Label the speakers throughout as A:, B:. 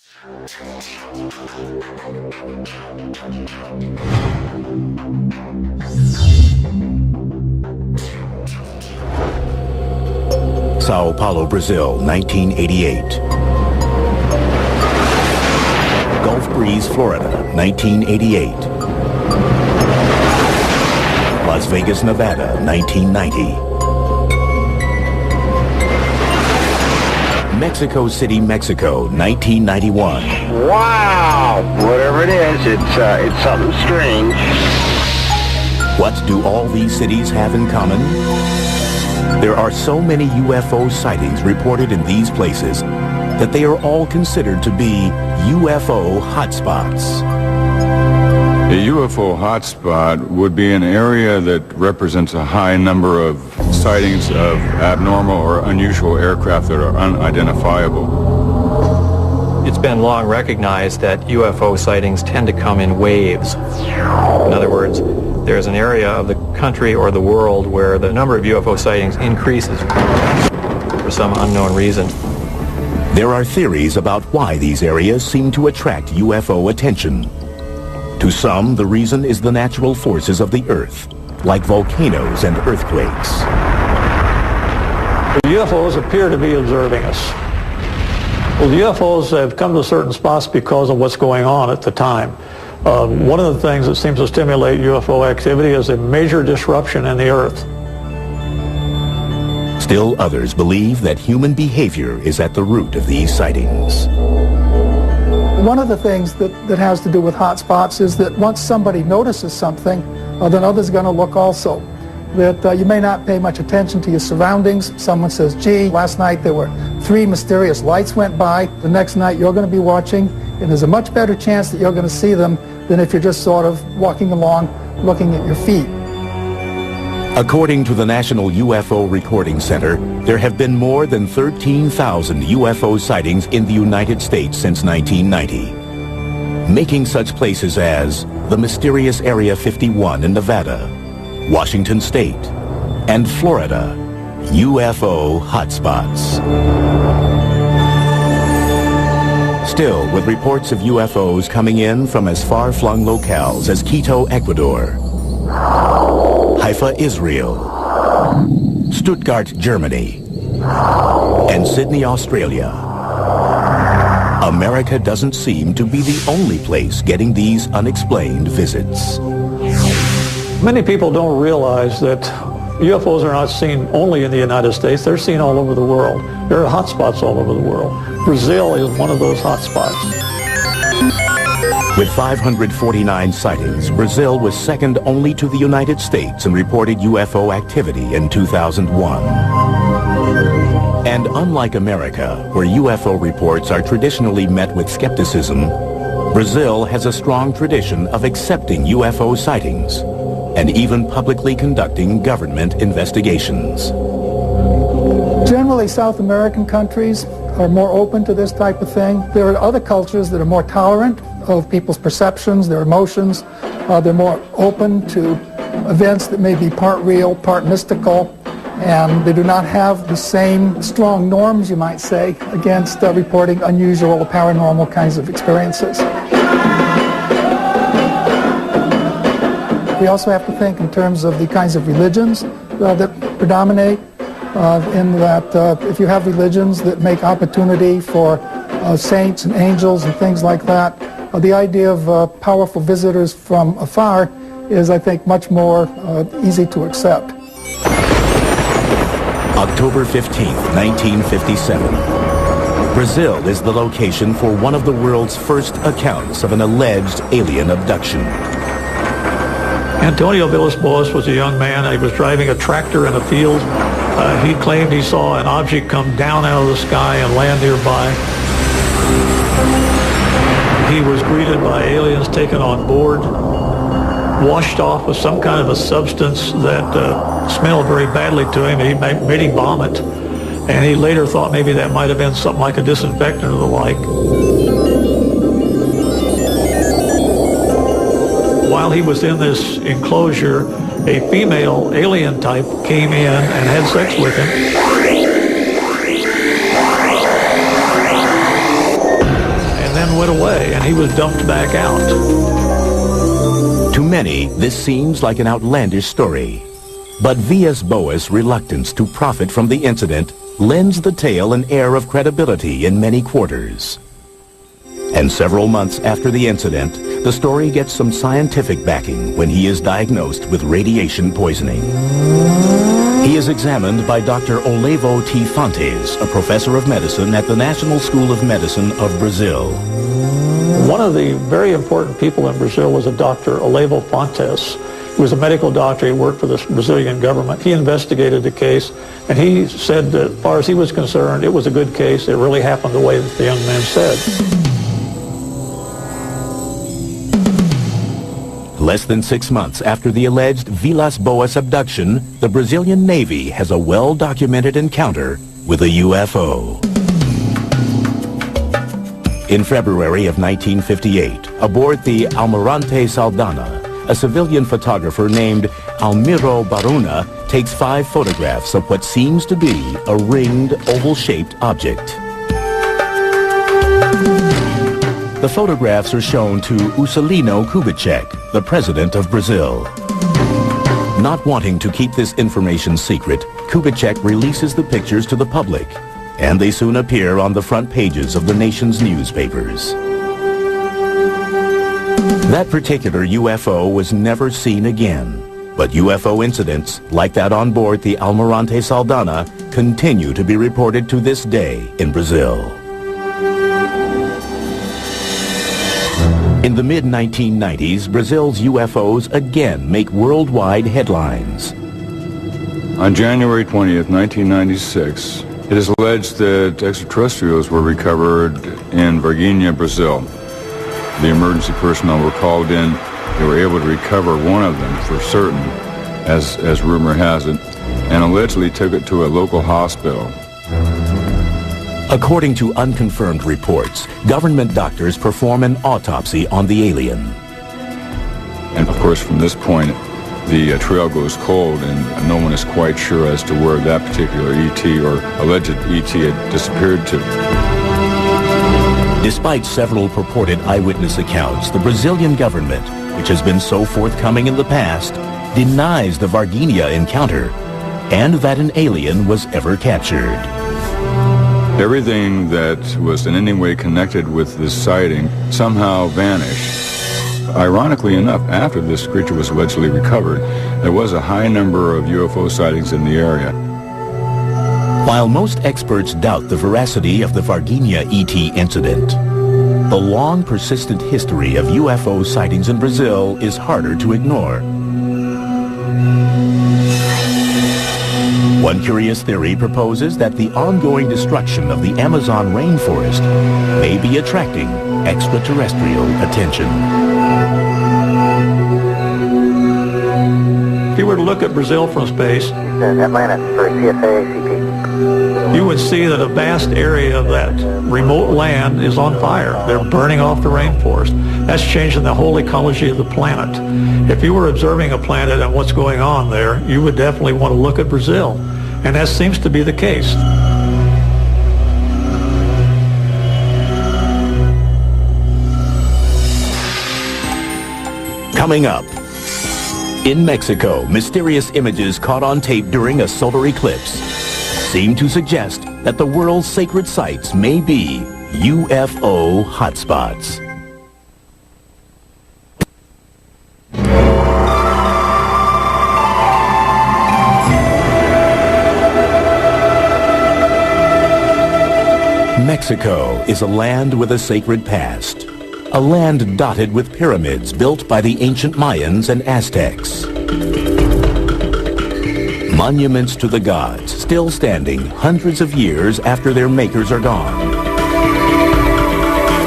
A: Sao Paulo, Brazil, 1988. Gulf Breeze, Florida, 1988. Las Vegas, Nevada, 1990. Mexico City, Mexico, 1991.
B: Wow! Whatever it is, it's something strange.
A: What do all these cities have in common? There are so many UFO sightings reported in these places that they are all considered to be UFO hotspots.
C: A UFO hotspot would be an area that represents a high number of sightings of abnormal or unusual aircraft that are unidentifiable.
D: It's been long recognized that UFO sightings tend to come in waves. In other words, there's an area of the country or the world where the number of UFO sightings increases for some unknown reason.
A: There are theories about why these areas seem to attract UFO attention. To some, the reason is the natural forces of the Earth, like volcanoes and earthquakes.
E: The UFOs appear to be observing us. Well, the UFOs have come to certain spots because of what's going on at the time. One of the things that seems to stimulate UFO activity is a major disruption in the Earth.
A: Still others believe that human behavior is at the root of these sightings.
F: One of the things that has to do with hotspots is that once somebody notices something, then others are going to look also. That you may not pay much attention to your surroundings. Someone says, gee, last night there were 3 mysterious lights went by. The next night you're going to be watching, and there's a much better chance that you're going to see them than if you're just sort of walking along looking at your feet.
A: According to the National UFO Recording Center, there have been more than 13,000 UFO sightings in the United States since 1990, making such places as the mysterious Area 51 in Nevada, Washington State, and Florida UFO hotspots. Still, with reports of UFOs coming in from as far-flung locales as Quito, Ecuador, Haifa, Israel, Stuttgart, Germany, and Sydney, Australia, America doesn't seem to be the only place getting these unexplained visits.
E: Many people don't realize that UFOs are not seen only in the United States, they're seen all over the world. There are hotspots all over the world. Brazil is one of those hotspots.
A: With 549 sightings, Brazil was second only to the United States in reported UFO activity in 2001. And unlike America, where UFO reports are traditionally met with skepticism, Brazil has a strong tradition of accepting UFO sightings and even publicly conducting government investigations.
F: Generally, South American countries are more open to this type of thing. There are other cultures that are more tolerant of people's perceptions, their emotions. They're more open to events that may be part real, part mystical, and they do not have the same strong norms, you might say, against reporting unusual or paranormal kinds of experiences. We also have to think in terms of the kinds of religions that predominate, in that if you have religions that make opportunity for saints and angels and things like that, the idea of powerful visitors from afar is, I think, much more easy to accept.
A: October 15th, 1957. Brazil is the location for one of the world's first accounts of an alleged alien abduction.
E: Antonio Villas-Boas was a young man. He was driving a tractor in a field. He claimed he saw an object come down out of the sky and land nearby. He was greeted by aliens taken on board, washed off with some kind of a substance that smelled very badly to him. He made him vomit, and he later thought maybe that might have been something like a disinfectant or the like. While he was in this enclosure, a female alien type came in and had sex with him. And man went away and he was dumped back out.
A: To many, this seems like an outlandish story. But Villas-Boas' reluctance to profit from the incident lends the tale an air of credibility in many quarters. And several months after the incident, the story gets some scientific backing when he is diagnosed with radiation poisoning. He is examined by Dr. Olevo T. Fontes, a professor of medicine at the National School of Medicine of Brazil.
E: One of the very important people in Brazil was a Dr. Olevo Fontes. He was a medical doctor. He worked for the Brazilian government. He investigated the case, and he said that as far as he was concerned, it was a good case. It really happened the way that the young man said.
A: Less than 6 months after the alleged Villas-Boas abduction, the Brazilian Navy has a well-documented encounter with a UFO. In February of 1958, aboard the Almirante Saldanha, a civilian photographer named Almiro Baruna takes 5 photographs of what seems to be a ringed, oval-shaped object. The photographs are shown to Juscelino Kubitschek, the president of Brazil. Not wanting to keep this information secret, Kubitschek releases the pictures to the public, and they soon appear on the front pages of the nation's newspapers. That particular UFO was never seen again, but UFO incidents like that on board the Almirante Saldanha continue to be reported to this day in Brazil. In the mid-1990s, Brazil's UFOs again make worldwide headlines.
C: On January 20th, 1996, it is alleged that extraterrestrials were recovered in Varginha, Brazil. The emergency personnel were called in. They were able to recover one of them for certain, as rumor has it, and allegedly took it to a local hospital.
A: According to unconfirmed reports, government doctors perform an autopsy on the alien.
C: And of course, from this point, the trail goes cold, and no one is quite sure as to where that particular ET or alleged ET had disappeared to.
A: Despite several purported eyewitness accounts, the Brazilian government, which has been so forthcoming in the past, denies the Varginha encounter and that an alien was ever captured.
C: Everything that was in any way connected with this sighting somehow vanished. Ironically enough, after this creature was allegedly recovered, there was a high number of UFO sightings in the area.
A: While most experts doubt the veracity of the Varginha ET incident, the long persistent history of UFO sightings in Brazil is harder to ignore. One curious theory proposes that the ongoing destruction of the Amazon rainforest may be attracting extraterrestrial attention.
E: If you were to look at Brazil from space,
B: Atlanta for CSA-ACP.
E: you would see that a vast area of that remote land is on fire. They're burning off the rainforest. That's changing the whole ecology of the planet. If you were observing a planet and what's going on there, you would definitely want to look at Brazil. And that seems to be the case.
A: Coming up, in Mexico, mysterious images caught on tape during a solar eclipse seem to suggest that the world's sacred sites may be UFO hotspots. Mexico is a land with a sacred past. A land dotted with pyramids built by the ancient Mayans and Aztecs. Monuments to the gods still standing hundreds of years after their makers are gone.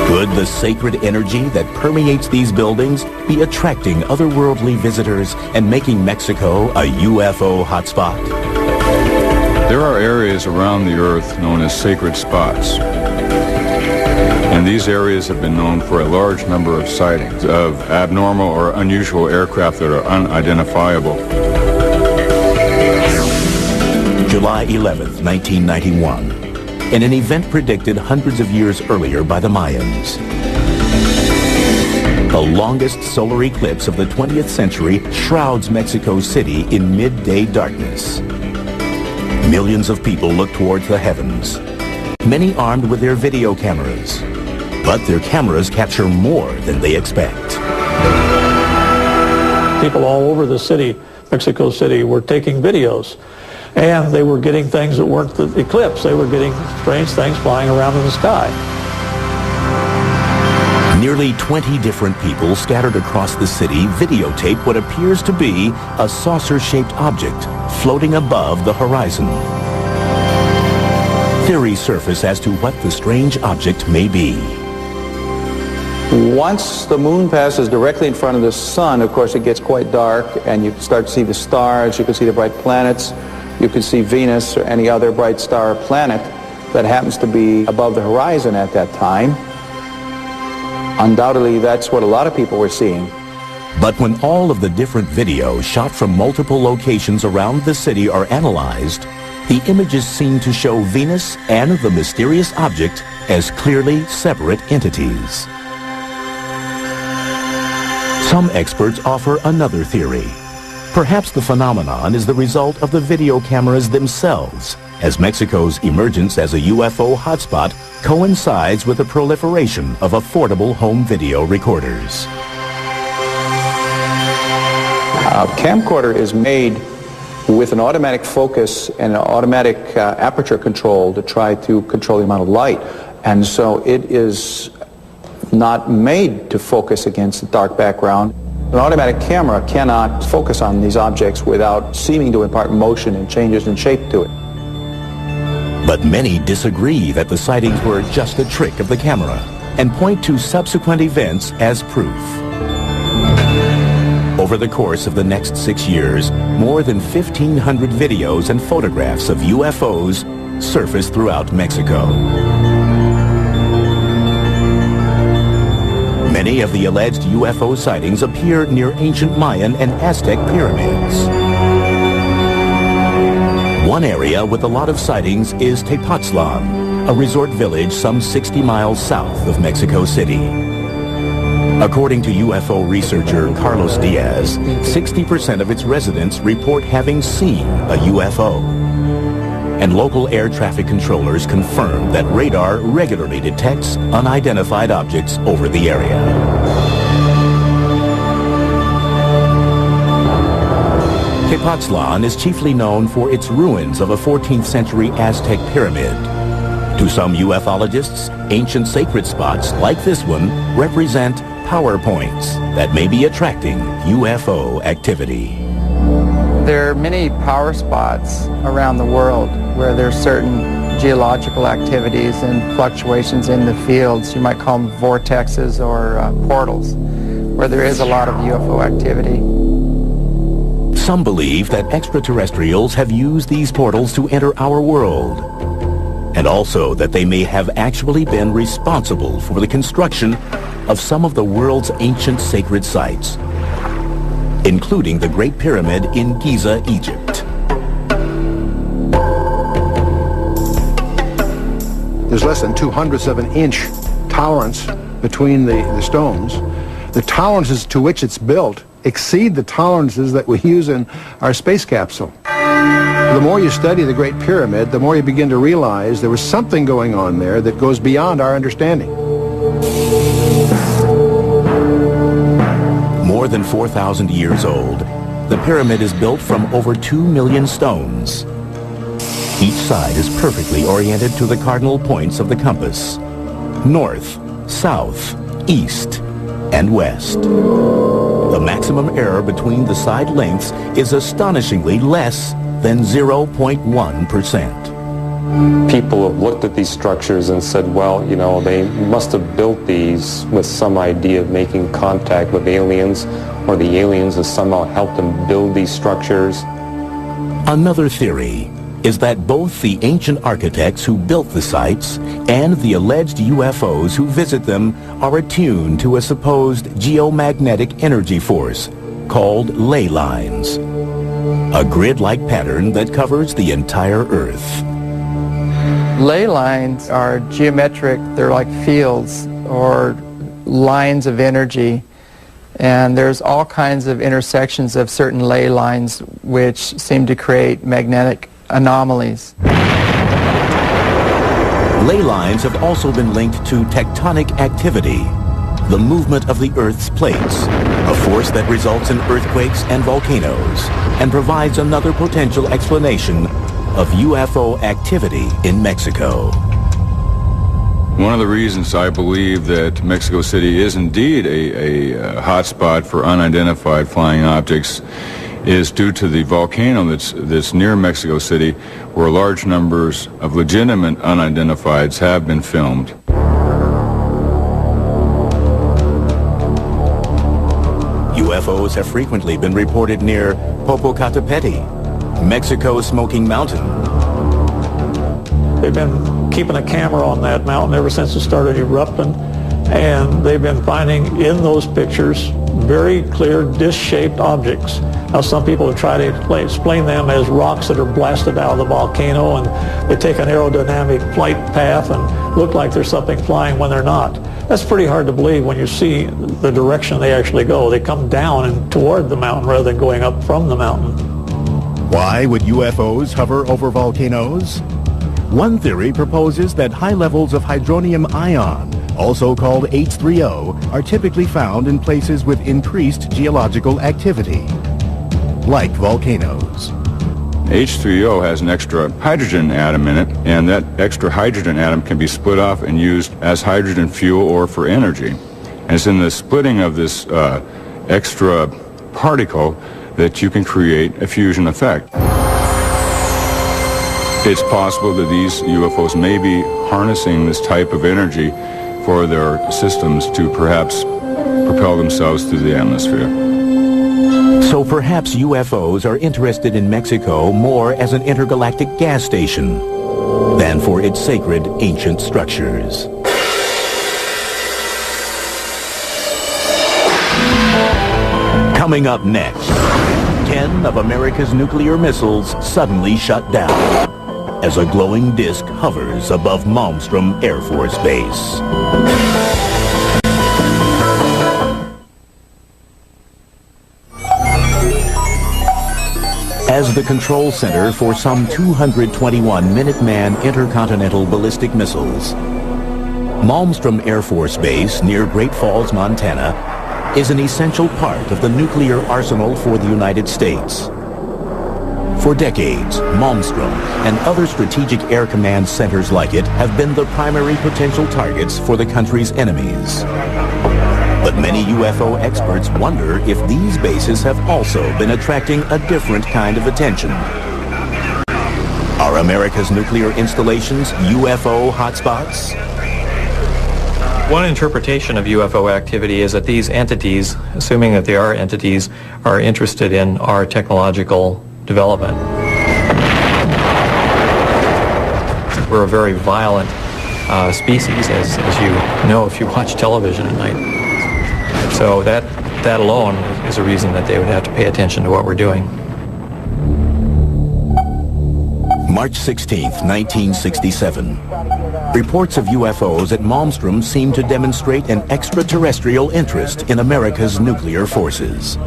A: Could the sacred energy that permeates these buildings be attracting otherworldly visitors and making Mexico a UFO hotspot?
C: There are areas around the Earth known as sacred spots. And these areas have been known for a large number of sightings of abnormal or unusual aircraft that are unidentifiable.
A: July 11th, 1991. in an event predicted hundreds of years earlier by the Mayans. The longest solar eclipse of the 20th century shrouds Mexico City in midday darkness. Millions of people look towards the heavens, many armed with their video cameras. But their cameras capture more than they expect.
E: People all over the city, Mexico City, were taking videos. And they were getting things that weren't the eclipse. They were getting strange things flying around in the sky.
A: Nearly 20 different people scattered across the city videotape what appears to be a saucer-shaped object floating above the horizon. Theories surface as to what the strange object may be.
G: Once the moon passes directly in front of the sun, of course, it gets quite dark, and you can start to see the stars, you can see the bright planets, you can see Venus or any other bright star or planet that happens to be above the horizon at that time. Undoubtedly, that's what a lot of people were seeing.
A: But when all of the different videos shot from multiple locations around the city are analyzed, the images seem to show Venus and the mysterious object as clearly separate entities. Some experts offer another theory. Perhaps the phenomenon is the result of the video cameras themselves, as Mexico's emergence as a UFO hotspot coincides with the proliferation of affordable home video recorders.
G: A camcorder is made with an automatic focus and an automatic aperture control to try to control the amount of light. And so it is not made to focus against a dark background. An automatic camera cannot focus on these objects without seeming to impart motion and changes in shape to it.
A: But many disagree that the sightings were just a trick of the camera and point to subsequent events as proof. Over the course of the next 6 years, more than 1,500 videos and photographs of UFOs surfaced throughout Mexico. Many of the alleged UFO sightings appear near ancient Mayan and Aztec pyramids. One area with a lot of sightings is Tepoztlan, a resort village some 60 miles south of Mexico City. According to UFO researcher Carlos Diaz, 60% of its residents report having seen a UFO. And local air traffic controllers confirm that radar regularly detects unidentified objects over the area. Tepoztlan is chiefly known for its ruins of a 14th century Aztec pyramid. To some ufologists, ancient sacred spots like this one represent power points that may be attracting UFO activity.
H: There are many power spots around the world where there's certain geological activities and fluctuations in the fields. You might call them vortexes or portals, where there is a lot of UFO activity.
A: Some believe that extraterrestrials have used these portals to enter our world, and also that they may have actually been responsible for the construction of some of the world's ancient sacred sites, including the Great Pyramid in Giza, Egypt.
I: There's less than 2/100ths of an inch tolerance between the stones. The tolerances to which it's built exceed the tolerances that we use in our space capsule. The more you study the Great Pyramid, the more you begin to realize there was something going on there that goes beyond our understanding.
A: More than 4,000 years old, the pyramid is built from over 2 million stones. Each side is perfectly oriented to the cardinal points of the compass: north, south, east, and west. The maximum error between the side lengths is astonishingly less than 0.1%.
J: People have looked at these structures and said, well, you know, they must have built these with some idea of making contact with aliens, or the aliens have somehow helped them build these structures.
A: Another theory is that both the ancient architects who built the sites and the alleged UFOs who visit them are attuned to a supposed geomagnetic energy force called ley lines, a grid-like pattern that covers the entire Earth.
H: Ley lines are geometric, they're like fields or lines of energy, and there's all kinds of intersections of certain ley lines which seem to create magnetic anomalies.
A: Ley lines have also been linked to tectonic activity, the movement of the Earth's plates, a force that results in earthquakes and volcanoes, and provides another potential explanation of UFO activity in Mexico.
C: One of the reasons I believe that Mexico City is indeed a hotspot for unidentified flying objects is due to the volcano that's near Mexico City, where large numbers of legitimate unidentifieds have been filmed.
A: UFOs have frequently been reported near Popocatépetl, Mexico's Smoking Mountain.
E: They've been keeping a camera on that mountain ever since it started erupting, and they've been finding in those pictures very clear disc-shaped objects. Now, some people have tried to explain them as rocks that are blasted out of the volcano, and they take an aerodynamic flight path and look like there's something flying when they're not. That's pretty hard to believe when you see the direction they actually go. They come down and toward the mountain rather than going up from the mountain.
A: Why would UFOs hover over volcanoes? One theory proposes that high levels of hydronium ion, also called H3O, are typically found in places with increased geological activity, like volcanoes.
C: H3O has an extra hydrogen atom in it, and that extra hydrogen atom can be split off and used as hydrogen fuel or for energy. And it's in the splitting of this extra particle that you can create a fusion effect. It's possible that these UFOs may be harnessing this type of energy for their systems to perhaps propel themselves through the atmosphere.
A: So perhaps UFOs are interested in Mexico more as an intergalactic gas station than for its sacred ancient structures. Coming up next, 10 of America's nuclear missiles suddenly shut down as a glowing disk hovers above Malmstrom Air Force Base. As the control center for some 221 Minuteman intercontinental ballistic missiles, Malmstrom Air Force Base near Great Falls, Montana, is an essential part of the nuclear arsenal for the United States. For decades, Malmstrom and other strategic air command centers like it have been the primary potential targets for the country's enemies. But many UFO experts wonder if these bases have also been attracting a different kind of attention. Are America's nuclear installations UFO hotspots?
D: One interpretation of UFO activity is that these entities, assuming that they are entities, are interested in our technological development. We're a very violent species, as you know if you watch television at night. So that alone is a reason that they would have to pay attention to what we're doing.
A: March 16th, 1967. Reports of UFOs at Malmstrom seem to demonstrate an extraterrestrial interest in America's nuclear forces.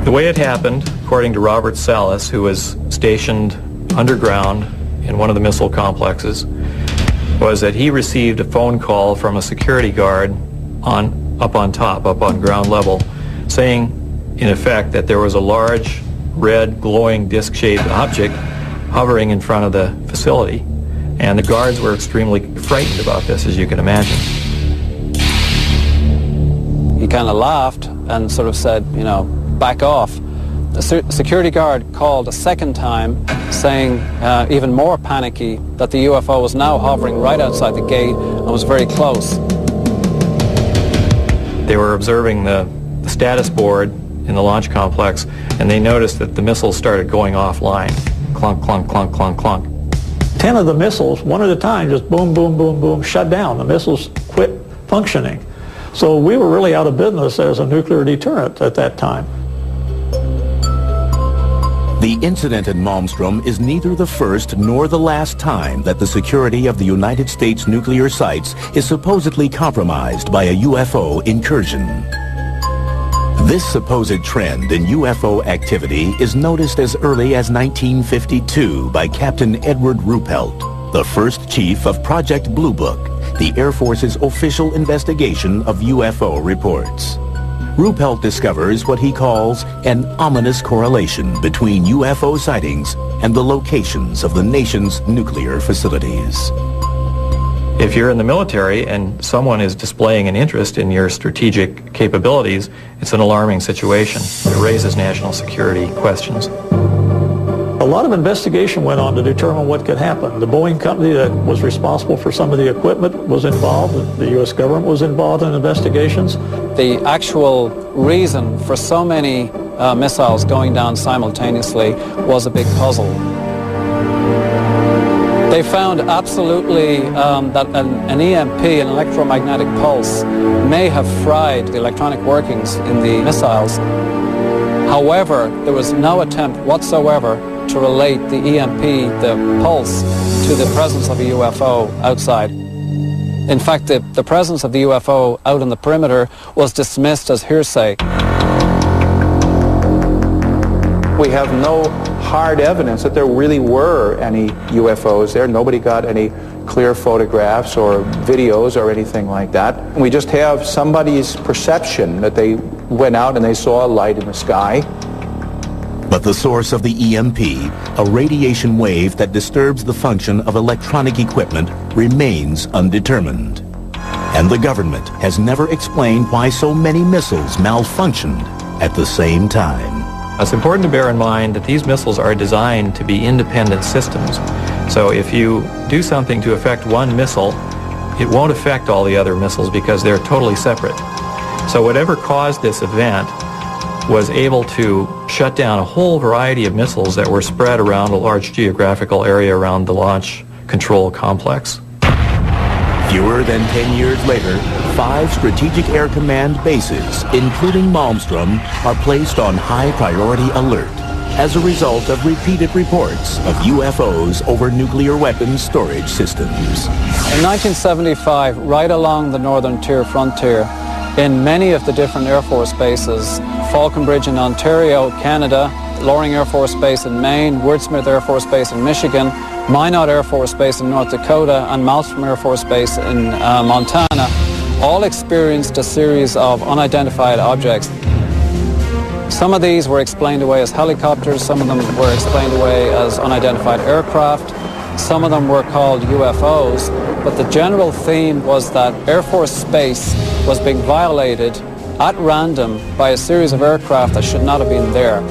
D: The way it happened, according to Robert Salas, who was stationed underground in one of the missile complexes, was that he received a phone call from a security guard up on ground level, saying, in effect, that there was a large, red, glowing, disc-shaped object hovering in front of the facility. And the guards were extremely frightened about this, as you can imagine.
K: He kind of laughed and sort of said, you know, back off. The security guard called a second time, saying, even more panicky, that the UFO was now hovering right outside the gate and was very close.
D: They were observing the status board in the launch complex, and they noticed that the missiles started going offline. Clunk, clunk, clunk, clunk, clunk.
E: 10 of the missiles, one at a time, just boom, boom, boom, boom, shut down. The missiles quit functioning. So we were really out of business as a nuclear deterrent at that time.
A: The incident in Malmstrom is neither the first nor the last time that the security of the United States nuclear sites is supposedly compromised by a UFO incursion. This supposed trend in UFO activity is noticed as early as 1952 by Captain Edward Ruppelt, the first chief of Project Blue Book, the Air Force's official investigation of UFO reports. Ruppelt discovers what he calls an ominous correlation between UFO sightings and the locations of the nation's nuclear facilities.
D: If you're in the military and someone is displaying an interest in your strategic capabilities, it's an alarming situation. It raises national security questions.
E: A lot of investigation went on to determine what could happen. The Boeing company that was responsible for some of the equipment was involved. The U.S. government was involved in investigations.
K: The actual reason for so many missiles going down simultaneously was a big puzzle. They found absolutely that an EMP, an electromagnetic pulse, may have fried the electronic workings in the missiles. However, there was no attempt whatsoever to relate the EMP, the pulse, to the presence of a UFO outside. In fact, the presence of the UFO out on the perimeter was dismissed as hearsay.
G: We have no hard evidence that there really were any UFOs there. Nobody got any clear photographs or videos or anything like that. We just have somebody's perception that they went out and they saw a light in the sky.
A: But the source of the EMP, a radiation wave that disturbs the function of electronic equipment, remains undetermined. And the government has never explained why so many missiles malfunctioned at the same time.
D: It's important to bear in mind that these missiles are designed to be independent systems. So if you do something to affect one missile, it won't affect all the other missiles because they're totally separate. So whatever caused this event was able to shut down a whole variety of missiles that were spread around a large geographical area around the launch control complex.
A: Fewer than 10 years later, 5 Strategic Air Command bases, including Malmstrom, are placed on high priority alert as a result of repeated reports of UFOs over nuclear weapons storage systems.
K: In 1975, right along the northern tier frontier, in many of the different Air Force bases, Falconbridge in Ontario, Canada, Loring Air Force Base in Maine, Woodsmith Air Force Base in Michigan, Minot Air Force Base in North Dakota, and Malmstrom Air Force Base in Montana, all experienced a series of unidentified objects. Some of these were explained away as helicopters, some of them were explained away as unidentified aircraft, some of them were called UFOs, but the general theme was that Air Force space was being violated at random by a series of aircraft that should not have been there.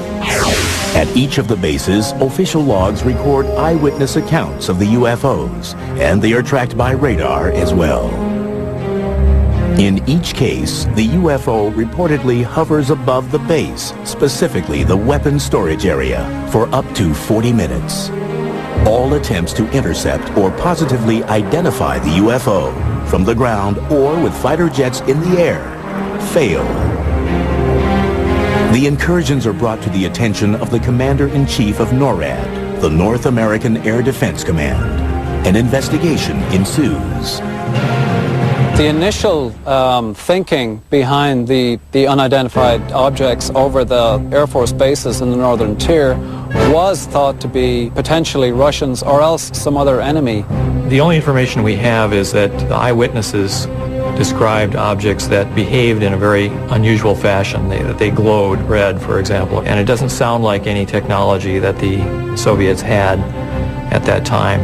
A: At each of the bases, official logs record eyewitness accounts of the UFOs, and they are tracked by radar as well. In each case, the UFO reportedly hovers above the base, specifically the weapons storage area, for up to 40 minutes. All attempts to intercept or positively identify the UFO from the ground or with fighter jets in the air fail. The incursions are brought to the attention of the Commander-in-Chief of NORAD, the North American Air Defense Command. An investigation ensues.
K: The initial thinking behind the unidentified objects over the Air Force bases in the northern tier was thought to be potentially Russians or else some other enemy.
D: The only information we have is that the eyewitnesses described objects that behaved in a very unusual fashion, that they glowed red, for example, and it doesn't sound like any technology that the Soviets had at that time.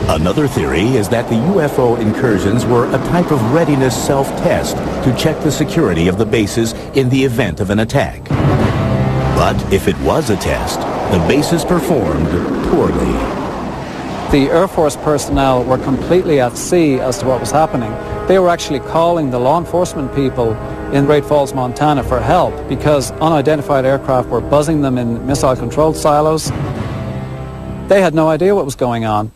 A: Another theory is that the UFO incursions were a type of readiness self-test to check the security of the bases in the event of an attack. But if it was a test, the bases performed poorly.
K: The Air Force personnel were completely at sea as to what was happening. They were actually calling the law enforcement people in Great Falls, Montana for help because unidentified aircraft were buzzing them in missile-controlled silos. They had no idea what was going on.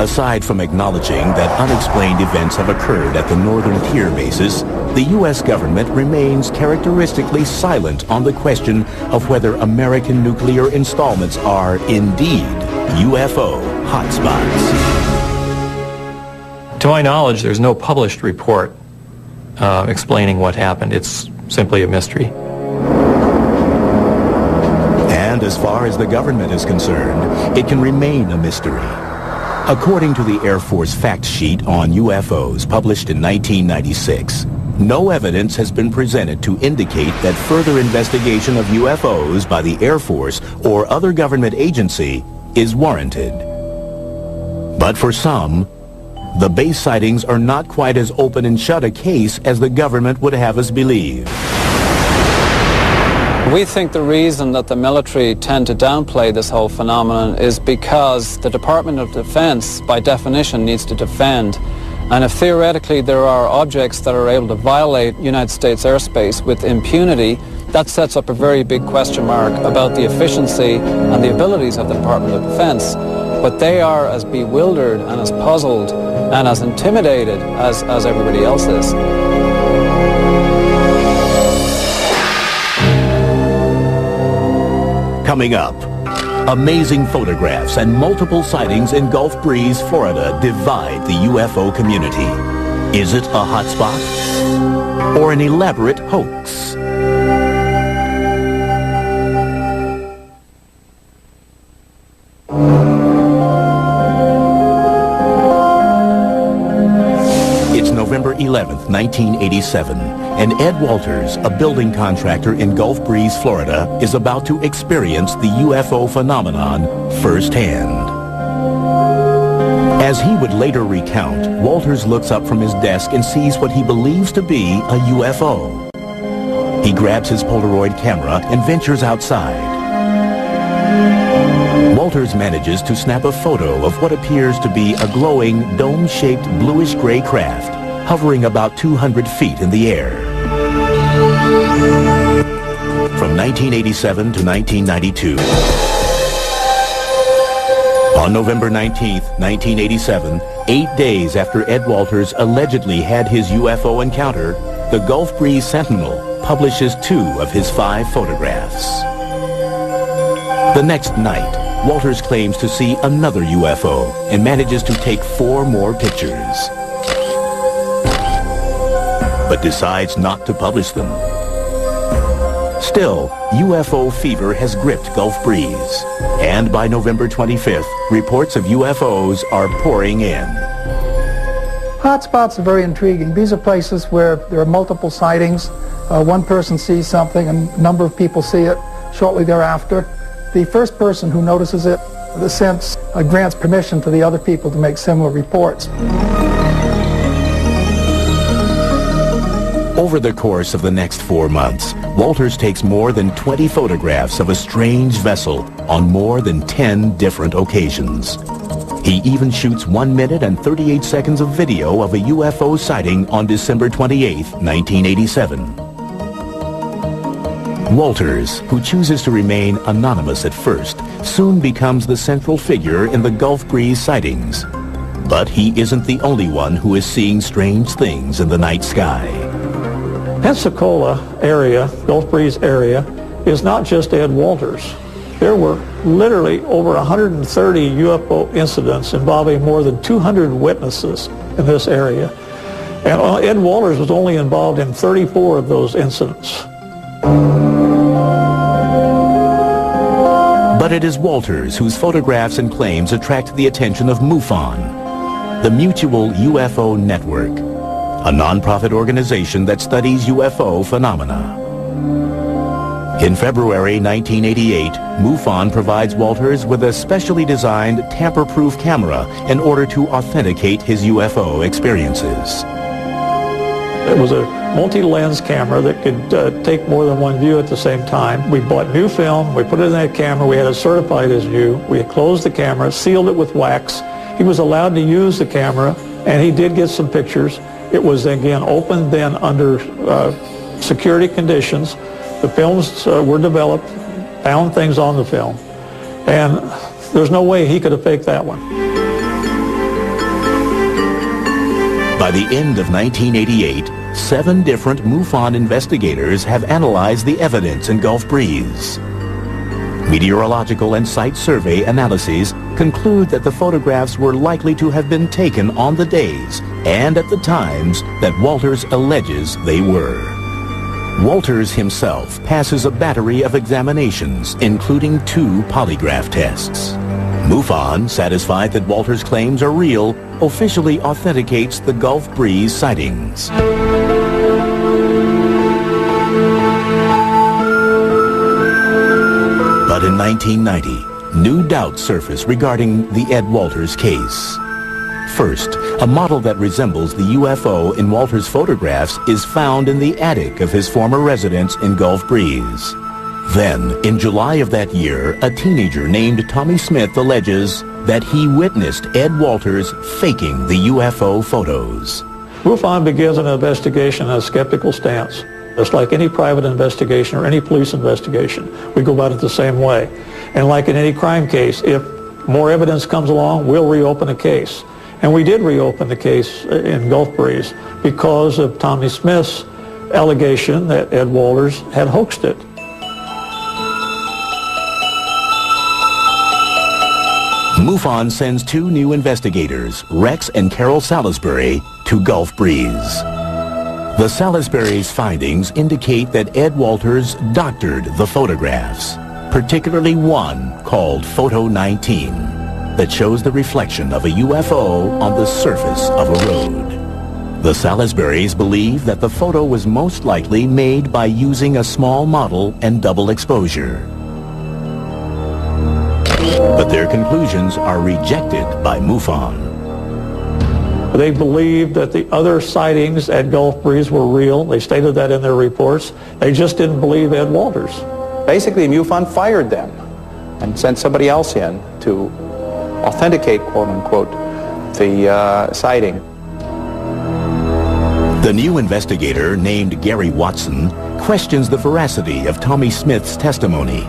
A: Aside from acknowledging that unexplained events have occurred at the northern tier bases, the U.S. government remains characteristically silent on the question of whether American nuclear installments are indeed UFO hotspots.
D: To my knowledge, there's no published report explaining what happened. It's simply a mystery.
A: And as far as the government is concerned, it can remain a mystery. According to the Air Force fact sheet on UFOs published in 1996, no evidence has been presented to indicate that further investigation of UFOs by the Air Force or other government agency is warranted. But for some, the base sightings are not quite as open and shut a case as the government would have us believe.
K: We think the reason that the military tend to downplay this whole phenomenon is because the Department of Defense, by definition, needs to defend. And if theoretically there are objects that are able to violate United States airspace with impunity, that sets up a very big question mark about the efficiency and the abilities of the Department of Defense. But they are as bewildered and as puzzled and as intimidated as everybody else is.
A: Coming up, amazing photographs and multiple sightings in Gulf Breeze, Florida divide the UFO community. Is it a hotspot or an elaborate hoax? It's November 11th, 1987, and Ed Walters, a building contractor in Gulf Breeze, Florida, is about to experience the UFO phenomenon firsthand. As he would later recount, Walters looks up from his desk and sees what he believes to be a UFO. He grabs his Polaroid camera and ventures outside. Walters manages to snap a photo of what appears to be a glowing, dome-shaped bluish-gray craft hovering about 200 feet in the air. From 1987 to 1992. On November 19th, 1987, 8 days after Ed Walters allegedly had his UFO encounter, the Gulf Breeze Sentinel publishes 2 of his 5 photographs. The next night, Walters claims to see another UFO and manages to take 4 more pictures, but decides not to publish them. Still, UFO fever has gripped Gulf Breeze, and by November 25th, reports of UFOs are pouring in.
F: Hotspots are very intriguing. These are places where there are multiple sightings. One person sees something and a number of people see it shortly thereafter. The first person who notices it, in a sense, grants permission to the other people to make similar reports.
A: Over the course of the next 4 months, Walters takes more than 20 photographs of a strange vessel on more than 10 different occasions. He even shoots 1 minute and 38 seconds of video of a UFO sighting on December 28, 1987. Walters, who chooses to remain anonymous at first, soon becomes the central figure in the Gulf Breeze sightings. But he isn't the only one who is seeing strange things in the night sky.
E: Pensacola area, Gulf Breeze area, is not just Ed Walters. There were literally over 130 UFO incidents involving more than 200 witnesses in this area. And Ed Walters was only involved in 34 of those incidents.
A: But it is Walters whose photographs and claims attract the attention of MUFON, the Mutual UFO Network, a non-profit organization that studies UFO phenomena. In February 1988, MUFON provides Walters with a specially designed tamper-proof camera in order to authenticate his UFO experiences.
E: It was a multi-lens camera that could take more than one view at the same time. We bought new film, we put it in that camera, we had it certified as new. We had closed the camera, sealed it with wax. He was allowed to use the camera, and he did get some pictures. It was, again, open then under security conditions. The films were developed, found things on the film, and there's no way he could have faked that one.
A: By the end of 1988, 7 different MUFON investigators have analyzed the evidence in Gulf Breeze. Meteorological and site survey analyses conclude that the photographs were likely to have been taken on the days and at the times that Walters alleges they were. Walters himself passes a battery of examinations, including 2 polygraph tests. MUFON, satisfied that Walters' claims are real, officially authenticates the Gulf Breeze sightings. But in 1990, new doubts surface regarding the Ed Walters case. First, a model that resembles the UFO in Walters' photographs is found in the attic of his former residence in Gulf Breeze. Then, in July of that year, a teenager named Tommy Smith alleges that he witnessed Ed Walters faking the UFO photos.
E: MUFON begins an investigation on a skeptical stance. It's like any private investigation or any police investigation. We go about it the same way. And like in any crime case, if more evidence comes along, we'll reopen a case. And we did reopen the case in Gulf Breeze because of Tommy Smith's allegation that Ed Walters had hoaxed it.
A: MUFON sends 2 new investigators, Rex and Carol Salisbury, to Gulf Breeze. The Salisbury's findings indicate that Ed Walters doctored the photographs, particularly one called Photo 19, that shows the reflection of a UFO on the surface of a road. The Salisburys believe that the photo was most likely made by using a small model and double exposure. But their conclusions are rejected by MUFON.
E: They believed that the other sightings at Gulf Breeze were real. They stated that in their reports. They just didn't believe Ed Walters.
G: Basically, MUFON fired them and sent somebody else in to authenticate, quote-unquote, the sighting.
A: The new investigator, named Gary Watson, questions the veracity of Tommy Smith's testimony.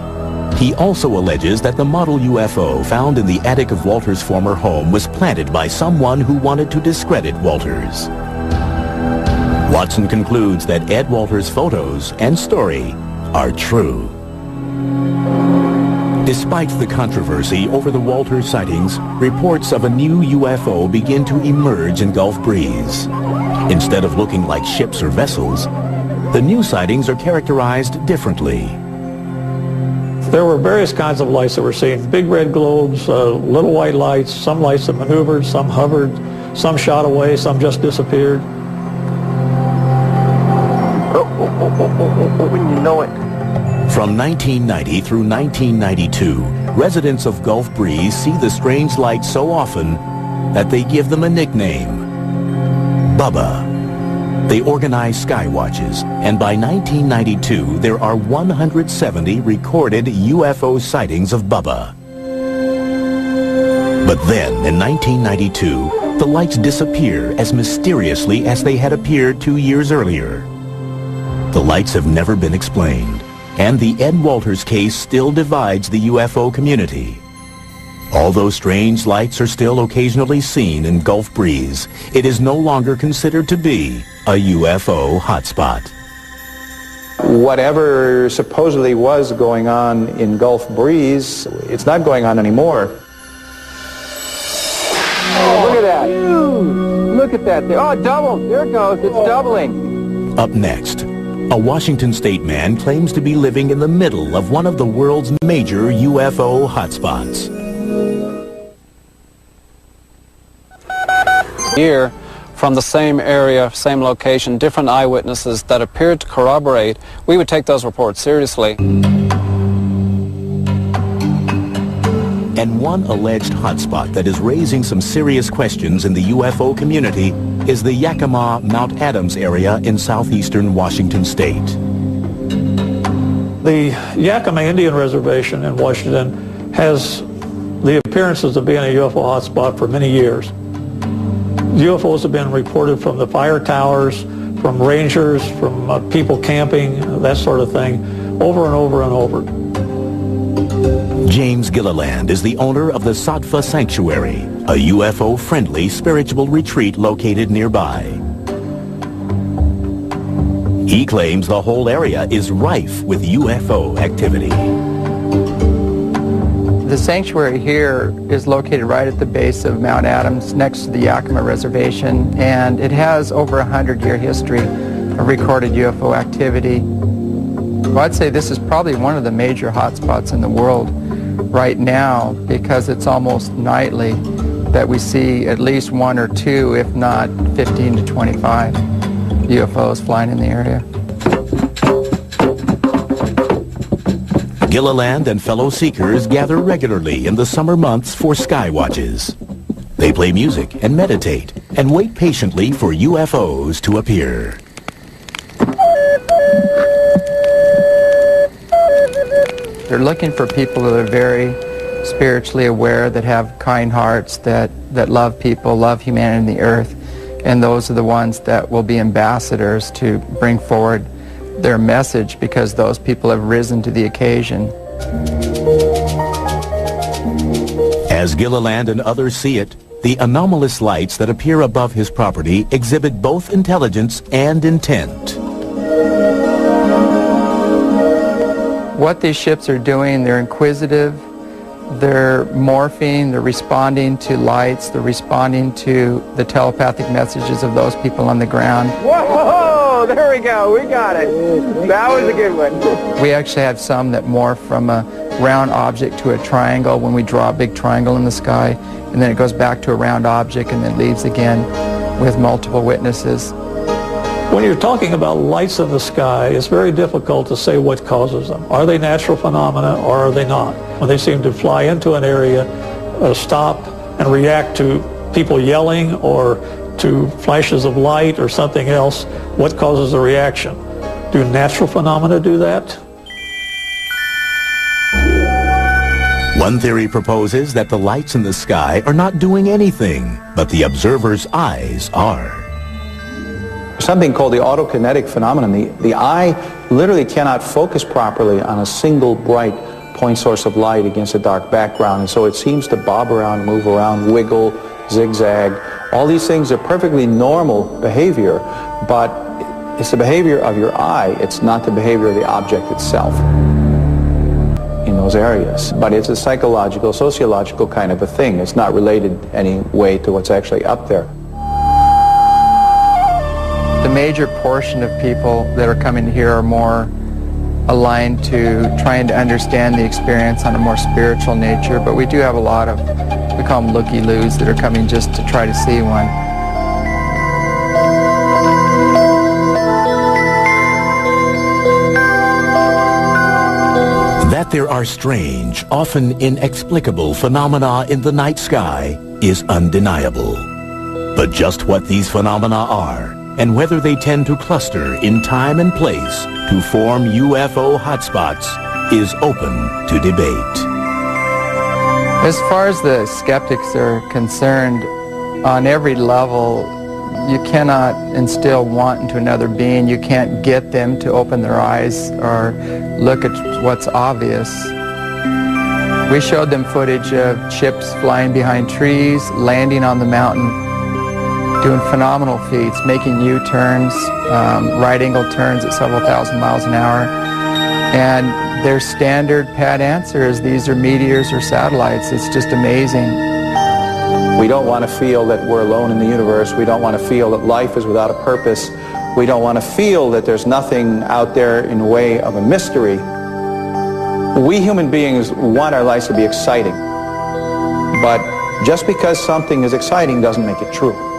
A: He also alleges that the model UFO found in the attic of Walters' former home was planted by someone who wanted to discredit Walters. Watson concludes that Ed Walters' photos and story are true. Despite the controversy over the Walters sightings, reports of a new UFO begin to emerge in Gulf Breeze. Instead of looking like ships or vessels, the new sightings are characterized differently.
E: There were various kinds of lights that were seen. Big red globes, little white lights, some lights that maneuvered, some hovered, some shot away, some just disappeared.
B: Wouldn't you know it?
A: From 1990 through 1992, residents of Gulf Breeze see the strange lights so often that they give them a nickname, Bubba. They organize sky watches, and by 1992, there are 170 recorded UFO sightings of Bubba. But then, in 1992, the lights disappear as mysteriously as they had appeared 2 years earlier. The lights have never been explained, and the Ed Walters case still divides the UFO community. Although strange lights are still occasionally seen in Gulf Breeze, it is no longer considered to be a UFO hotspot.
G: Whatever supposedly was going on in Gulf Breeze, it's not going on anymore.
H: Oh, look at that. Look at that. Oh, it doubled. There it goes. It's doubling.
A: Up next, a Washington state man claims to be living in the middle of one of the world's major UFO hotspots.
K: Here, from the same area, same location, different eyewitnesses that appeared to corroborate, we would take those reports seriously.
A: And one alleged hotspot that is raising some serious questions in the UFO community is the Yakima Mount Adams area in southeastern Washington state.
E: The Yakima Indian Reservation in Washington has the appearances of being a UFO hotspot for many years. UFOs have been reported from the fire towers, from rangers, from people camping, that sort of thing, over and over and over.
A: James Gilliland is the owner of the Sattva Sanctuary, a UFO-friendly spiritual retreat located nearby. He claims the whole area is rife with UFO activity.
H: The sanctuary here is located right at the base of Mount Adams next to the Yakima Reservation, and it has over a 100-year history of recorded UFO activity. Well, I'd say this is probably one of the major hotspots in the world right now, because it's almost nightly that we see at least 1 or 2, if not 15 to 25 UFOs flying in the area.
A: Gilliland and fellow seekers gather regularly in the summer months for sky watches. They play music and meditate and wait patiently for UFOs to appear.
H: They're looking for people that are very spiritually aware, that have kind hearts, that love people, love humanity and the earth. And those are the ones that will be ambassadors to bring forward their message, because those people have risen to the occasion.
A: As Gilliland and others see it, the anomalous lights that appear above his property exhibit both intelligence and intent.
H: What these ships are doing, they're inquisitive, they're morphing, they're responding to lights, they're responding to the telepathic messages of those people on the ground.
B: Whoa, there we go, we got it. That was a good one.
H: We actually have some that morph from a round object to a triangle when we draw a big triangle in the sky, and then it goes back to a round object and then leaves again with multiple witnesses.
E: When you're talking about lights in the sky, it's very difficult to say what causes them. Are they natural phenomena or are they not? When they seem to fly into an area, stop and react to people yelling or to flashes of light or something else, what causes the reaction? Do natural phenomena do that?
A: One theory proposes that the lights in the sky are not doing anything, but the observer's eyes are.
G: Something called the autokinetic phenomenon. The eye literally cannot focus properly on a single bright point source of light against a dark background, and so it seems to bob around, move around, wiggle, zigzag. All these things are perfectly normal behavior, but it's the behavior of your eye. It's not the behavior of the object itself in those areas. But it's a psychological, sociological kind of a thing. It's not related any way to what's actually up there.
H: The major portion of people that are coming here are more aligned to trying to understand the experience on a more spiritual nature, but we do have a lot of, we call them looky-loos, that are coming just to try to see one.
A: That there are strange, often inexplicable phenomena in the night sky is undeniable. But just what these phenomena are, and whether they tend to cluster in time and place to form UFO hotspots, is open to debate.
H: As far as the skeptics are concerned, on every level, you cannot instill want into another being. You can't get them to open their eyes or look at what's obvious. We showed them footage of ships flying behind trees, landing on the mountain, doing phenomenal feats, making U-turns, right-angle turns at several thousand miles an hour. And their standard pat answer is these are meteors or satellites. It's just amazing.
G: We don't want to feel that we're alone in the universe. We don't want to feel that life is without a purpose. We don't want to feel that there's nothing out there in the way of a mystery. We human beings want our lives to be exciting. But just because something is exciting doesn't make it true.